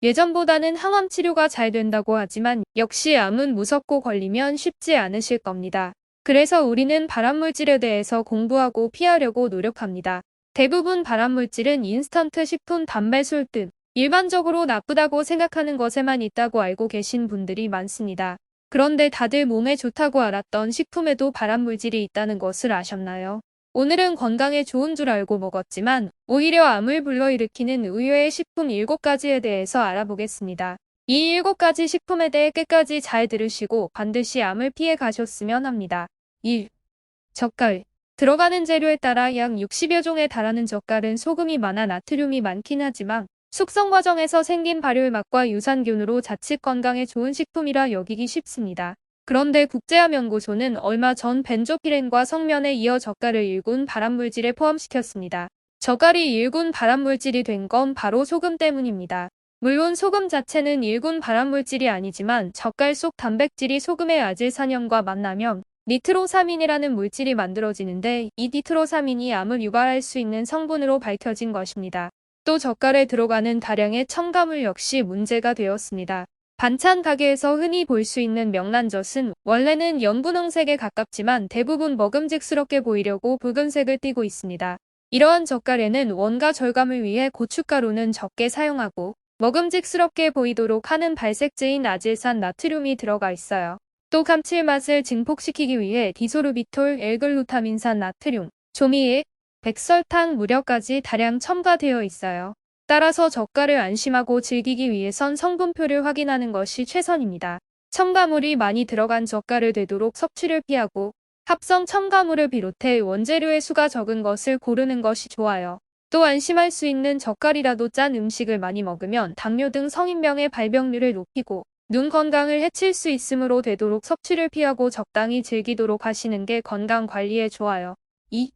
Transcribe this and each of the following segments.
예전보다는 항암 치료가 잘 된다고 하지만 역시 암은 무섭고 걸리면 쉽지 않으실 겁니다. 그래서 우리는 발암물질에 대해서 공부하고 피하려고 노력합니다. 대부분 발암물질은 인스턴트 식품, 담배술 등 일반적으로 나쁘다고 생각하는 것에만 있다고 알고 계신 분들이 많습니다. 그런데 다들 몸에 좋다고 알았던 식품에도 발암물질이 있다는 것을 아셨나요? 오늘은 건강에 좋은 줄 알고 먹었지만 오히려 암을 불러일으키는 의외의 식품 7가지에 대해서 알아보겠습니다. 이 7가지 식품에 대해 끝까지 잘 들으시고 반드시 암을 피해 가셨으면 합니다. 1. 젓갈. 들어가는 재료에 따라 약 60여 종에 달하는 젓갈은 소금이 많아 나트륨이 많긴 하지만 숙성 과정에서 생긴 발효의 맛과 유산균으로 자칫 건강에 좋은 식품이라 여기기 쉽습니다. 그런데 국제암연구소는 얼마 전 벤조피렌과 성면에 이어 젓갈을 일군 발암물질에 포함시켰습니다. 젓갈이 일군 발암물질이 된 건 바로 소금 때문입니다. 물론 소금 자체는 일군 발암물질이 아니지만 젓갈 속 단백질이 소금의 아질산염과 만나면 니트로사민이라는 물질이 만들어지는데 이 니트로사민이 암을 유발할 수 있는 성분으로 밝혀진 것입니다. 또 젓갈에 들어가는 다량의 첨가물 역시 문제가 되었습니다. 반찬 가게에서 흔히 볼 수 있는 명란젓은 원래는 연분홍색에 가깝지만 대부분 먹음직스럽게 보이려고 붉은색을 띠고 있습니다. 이러한 젓갈에는 원가 절감을 위해 고춧가루는 적게 사용하고 먹음직스럽게 보이도록 하는 발색제인 아질산 나트륨이 들어가 있어요. 또 감칠맛을 증폭시키기 위해 디소르비톨, L글루타민산 나트륨, 조미액, 백설탕, 무려까지 다량 첨가되어 있어요. 따라서 젓갈을 안심하고 즐기기 위해선 성분표를 확인하는 것이 최선입니다. 첨가물이 많이 들어간 젓갈을 되도록 섭취를 피하고 합성 첨가물을 비롯해 원재료의 수가 적은 것을 고르는 것이 좋아요. 또 안심할 수 있는 젓갈이라도 짠 음식을 많이 먹으면 당뇨 등 성인병의 발병률을 높이고 눈 건강을 해칠 수 있으므로 되도록 섭취를 피하고 적당히 즐기도록 하시는 게 건강 관리에 좋아요. 2.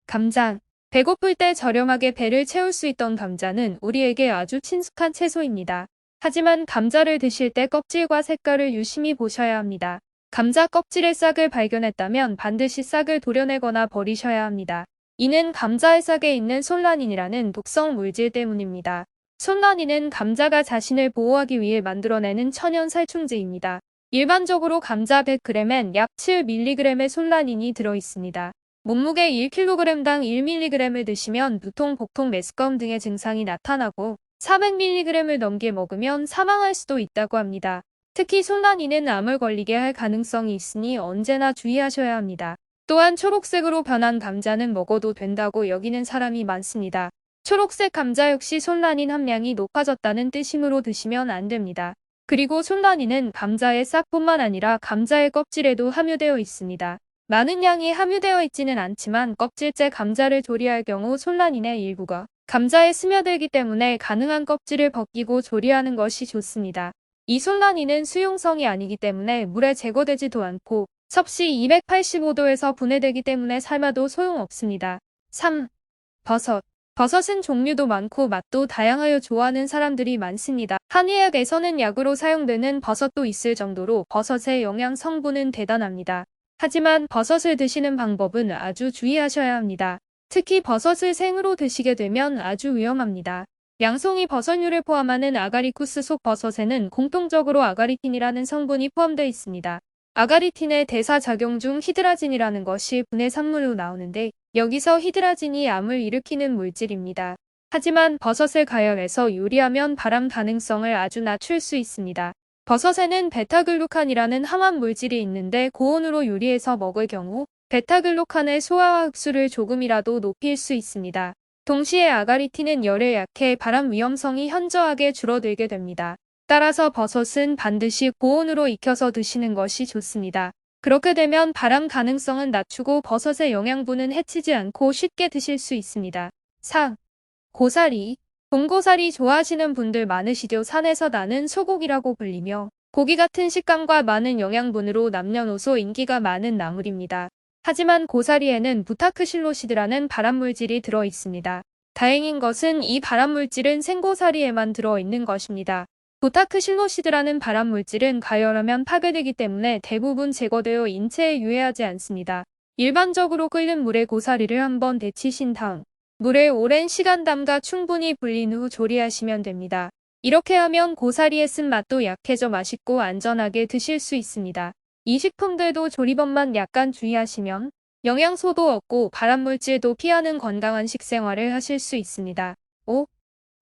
감자. 배고플 때 저렴하게 배를 채울 수 있던 감자는 우리에게 아주 친숙한 채소입니다. 하지만 감자를 드실 때 껍질과 색깔을 유심히 보셔야 합니다. 감자 껍질의 싹을 발견했다면 반드시 싹을 도려내거나 버리셔야 합니다. 이는 감자의 싹에 있는 솔라닌이라는 독성 물질 때문입니다. 솔라닌은 감자가 자신을 보호하기 위해 만들어내는 천연 살충제입니다. 일반적으로 감자 100g엔 약 7mg의 솔라닌이 들어있습니다. 몸무게 1kg당 1mg을 드시면 두통, 복통, 메스꺼움 등의 증상이 나타나고 400mg을 넘게 먹으면 사망할 수도 있다고 합니다. 특히 솔라닌은 암을 걸리게 할 가능성이 있으니 언제나 주의하셔야 합니다. 또한 초록색으로 변한 감자는 먹어도 된다고 여기는 사람이 많습니다. 초록색 감자 역시 솔라닌 함량이 높아졌다는 뜻이므로 드시면 안 됩니다. 그리고 솔라닌은 감자의 싹뿐만 아니라 감자의 껍질에도 함유되어 있습니다. 많은 양이 함유되어 있지는 않지만 껍질째 감자를 조리할 경우 솔라닌의 일부가 감자에 스며들기 때문에 가능한 껍질을 벗기고 조리하는 것이 좋습니다. 이 솔라닌은 수용성이 아니기 때문에 물에 제거되지도 않고 섭씨 285도에서 분해되기 때문에 삶아도 소용없습니다. 3. 버섯. 버섯은 종류도 많고 맛도 다양하여 좋아하는 사람들이 많습니다. 한의학에서는 약으로 사용되는 버섯도 있을 정도로 버섯의 영양 성분은 대단합니다. 하지만 버섯을 드시는 방법은 아주 주의하셔야 합니다. 특히 버섯을 생으로 드시게 되면 아주 위험합니다. 양송이 버섯류를 포함하는 아가리쿠스 속 버섯에는 공통적으로 아가리틴이라는 성분이 포함되어 있습니다. 아가리틴의 대사작용 중 히드라진이라는 것이 분해 산물로 나오는데 여기서 히드라진이 암을 일으키는 물질입니다. 하지만 버섯을 가열해서 요리하면 발암 가능성을 아주 낮출 수 있습니다. 버섯에는 베타글루칸이라는 항암 물질이 있는데 고온으로 요리해서 먹을 경우 베타글루칸의 소화와 흡수를 조금이라도 높일 수 있습니다. 동시에 아가리틴은 열에 약해 발암 위험성이 현저하게 줄어들게 됩니다. 따라서 버섯은 반드시 고온으로 익혀서 드시는 것이 좋습니다. 그렇게 되면 발암 가능성은 낮추고 버섯의 영양분은 해치지 않고 쉽게 드실 수 있습니다. 4. 고사리. 돈고사리 좋아하시는 분들 많으시죠. 산에서 나는 소고기라고 불리며 고기 같은 식감과 많은 영양분으로 남녀노소 인기가 많은 나물입니다. 하지만 고사리에는 부타크실로시드라는 발암물질이 들어있습니다. 다행인 것은 이 발암물질은 생고사리에만 들어있는 것입니다. 부타크실로시드라는 발암물질은 가열하면 파괴되기 때문에 대부분 제거되어 인체에 유해하지 않습니다. 일반적으로 끓는 물에 고사리를 한번 데치신 다음 물에 오랜 시간 담가 충분히 불린 후 조리하시면 됩니다. 이렇게 하면 고사리의 쓴맛도 약해져 맛있고 안전하게 드실 수 있습니다. 이 식품들도 조리법만 약간 주의하시면 영양소도 얻고 발암물질도 피하는 건강한 식생활을 하실 수 있습니다. 5.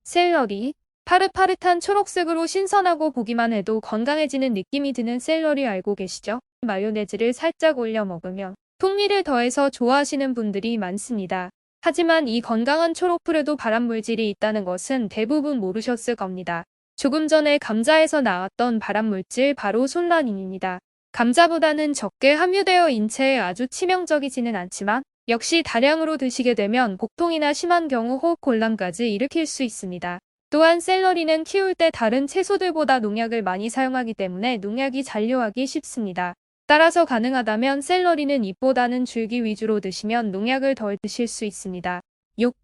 샐러리. 파릇파릇한 초록색으로 신선하고 보기만 해도 건강해지는 느낌이 드는 샐러리 알고 계시죠? 마요네즈를 살짝 올려 먹으면 풍미를 더해서 좋아하시는 분들이 많습니다. 하지만 이 건강한 초록풀에도 발암물질이 있다는 것은 대부분 모르셨을 겁니다. 조금 전에 감자에서 나왔던 발암물질 바로 솔라닌입니다. 감자보다는 적게 함유되어 인체에 아주 치명적이지는 않지만 역시 다량으로 드시게 되면 복통이나 심한 경우 호흡곤란까지 일으킬 수 있습니다. 또한 샐러리는 키울 때 다른 채소들보다 농약을 많이 사용하기 때문에 농약이 잔류하기 쉽습니다. 따라서 가능하다면 샐러리는 잎보다는 줄기 위주로 드시면 농약을 덜 드실 수 있습니다. 6.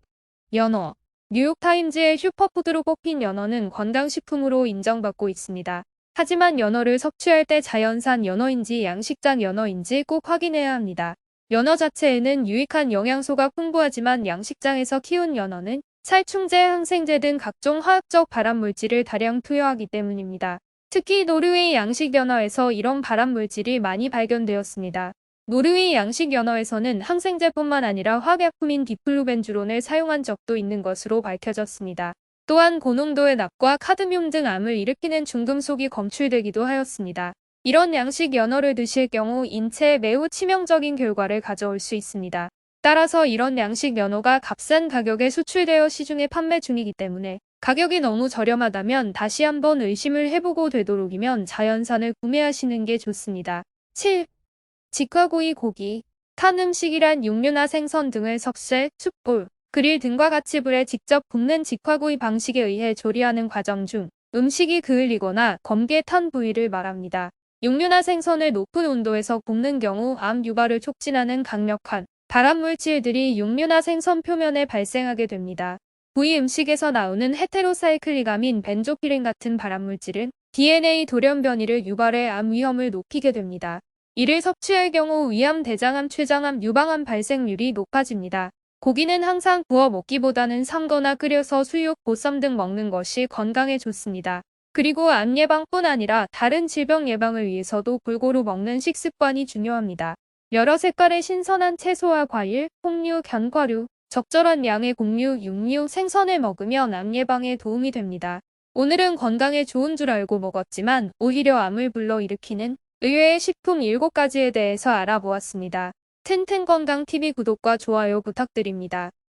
연어. 뉴욕타임즈의 슈퍼푸드로 뽑힌 연어는 건강식품으로 인정받고 있습니다. 하지만 연어를 섭취할 때 자연산 연어인지 양식장 연어인지 꼭 확인해야 합니다. 연어 자체에는 유익한 영양소가 풍부하지만 양식장에서 키운 연어는 살충제, 항생제 등 각종 화학적 발암물질을 다량 투여하기 때문입니다. 특히 노르웨이 양식 연어에서 이런 발암물질이 많이 발견되었습니다. 노르웨이 양식 연어에서는 항생제뿐만 아니라 확약품인 디플루벤주론을 사용한 적도 있는 것으로 밝혀졌습니다. 또한 고농도의 납과 카드뮴 등 암을 일으키는 중금속이 검출되기도 하였습니다. 이런 양식 연어를 드실 경우 인체에 매우 치명적인 결과를 가져올 수 있습니다. 따라서 이런 양식 연어가 값싼 가격에 수출되어 시중에 판매 중이기 때문에 가격이 너무 저렴하다면 다시 한번 의심을 해보고 되도록이면 자연산을 구매하시는 게 좋습니다. 7. 직화구이 고기. 탄 음식이란 육류나 생선 등을 석쇠, 숯불, 그릴 등과 같이 불에 직접 굽는 직화구이 방식에 의해 조리하는 과정 중 음식이 그을리거나 검게 탄 부위를 말합니다. 육류나 생선을 높은 온도에서 굽는 경우 암 유발을 촉진하는 강력한 발암물질들이 육류나 생선 표면에 발생하게 됩니다. 부위 음식에서 나오는 헤테로사이클리감인 벤조피렌 같은 발암물질은 DNA 돌연 변이를 유발해 암 위험을 높이게 됩니다. 이를 섭취할 경우 위암, 대장암, 췌장암, 유방암 발생률이 높아집니다. 고기는 항상 구워 먹기보다는 삶거나 끓여서 수육, 보쌈 등 먹는 것이 건강에 좋습니다. 그리고 암 예방뿐 아니라 다른 질병 예방을 위해서도 골고루 먹는 식습관이 중요합니다. 여러 색깔의 신선한 채소와 과일, 폭류, 견과류, 적절한 양의 곡류, 육류, 생선을 먹으면 암 예방에 도움이 됩니다. 오늘은 건강에 좋은 줄 알고 먹었지만 오히려 암을 불러일으키는 의외의 식품 7가지에 대해서 알아보았습니다. 튼튼건강TV 구독과 좋아요 부탁드립니다.